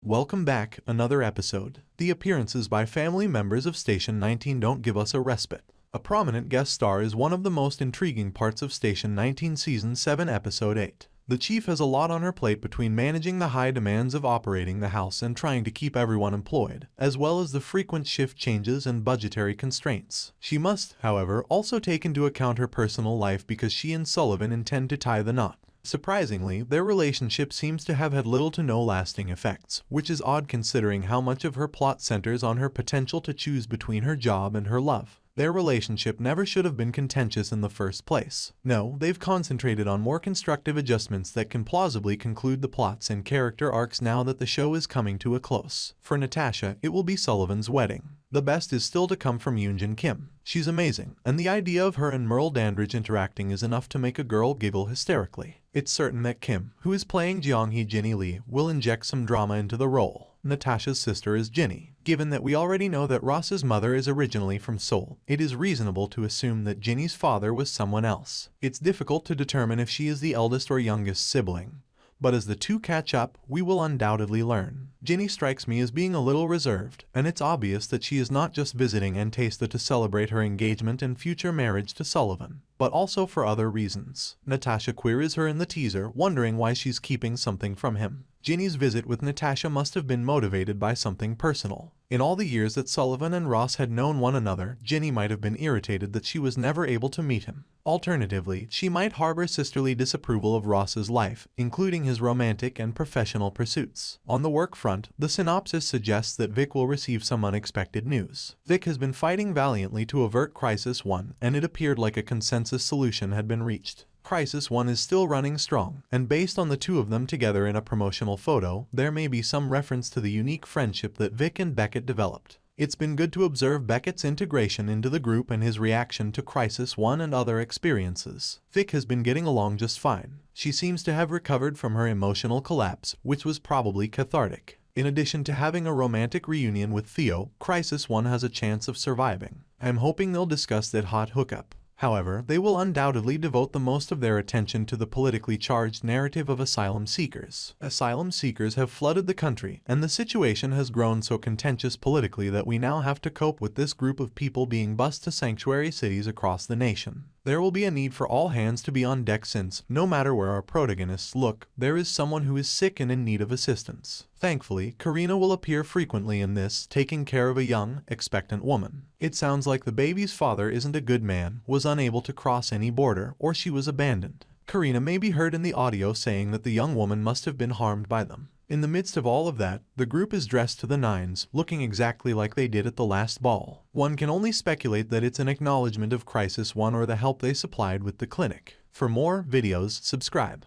Welcome back, another episode. The appearances by family members of Station 19 don't give us a respite. A prominent guest star is one of the most intriguing parts of Station 19 Season 7 Episode 8. The chief has a lot on her plate between managing the high demands of operating the house and trying to keep everyone employed, as well as the frequent shift changes and budgetary constraints. She must, however, also take into account her personal life because she and Sullivan intend to tie the knot. Surprisingly, their relationship seems to have had little to no lasting effects, which is odd considering how much of her plot centers on her potential to choose between her job and her love. Their relationship never should have been contentious in the first place. No, they've concentrated on more constructive adjustments that can plausibly conclude the plots and character arcs now that the show is coming to a close. For Natasha, it will be Sullivan's wedding. The best is still to come from Yoonjin Kim. She's amazing, and the idea of her and Merle Dandridge interacting is enough to make a girl giggle hysterically. It's certain that Kim, who is playing Jeonghee Jinny Lee, will inject some drama into the role. Natasha's sister is Jinny. Given that we already know that Ross's mother is originally from Seoul, it is reasonable to assume that Jinny's father was someone else. It's difficult to determine if she is the eldest or youngest sibling, but as the two catch up, we will undoubtedly learn. Jinny strikes me as being a little reserved, and it's obvious that she is not just visiting Antasta to celebrate her engagement and future marriage to Sullivan, but also for other reasons. Natasha queries her in the teaser, wondering why she's keeping something from him. Jinny's visit with Natasha must have been motivated by something personal. In all the years that Sullivan and Ross had known one another, Jinny might have been irritated that she was never able to meet him. Alternatively, she might harbor sisterly disapproval of Ross's life, including his romantic and professional pursuits. On the work front, the synopsis suggests that Vic will receive some unexpected news. Vic has been fighting valiantly to avert Crisis 1, and it appeared like a consensus solution had been reached. Crisis 1 is still running strong, and based on the two of them together in a promotional photo, there may be some reference to the unique friendship that Vic and Beckett developed. It's been good to observe Beckett's integration into the group and his reaction to Crisis 1 and other experiences. Vic has been getting along just fine. She seems to have recovered from her emotional collapse, which was probably cathartic. In addition to having a romantic reunion with Theo, Crisis 1 has a chance of surviving. I'm hoping they'll discuss that hot hookup. However, they will undoubtedly devote the most of their attention to the politically charged narrative of asylum seekers. Asylum seekers have flooded the country, and the situation has grown so contentious politically that we now have to cope with this group of people being bused to sanctuary cities across the nation. There will be a need for all hands to be on deck since, no matter where our protagonists look, there is someone who is sick and in need of assistance. Thankfully, Karina will appear frequently in this, taking care of a young, expectant woman. It sounds like the baby's father isn't a good man, was unable to cross any border, or she was abandoned. Karina may be heard in the audio saying that the young woman must have been harmed by them. In the midst of all of that, the group is dressed to the nines, looking exactly like they did at the last ball. One can only speculate that it's an acknowledgement of Crisis 1 or the help they supplied with the clinic. For more videos, subscribe.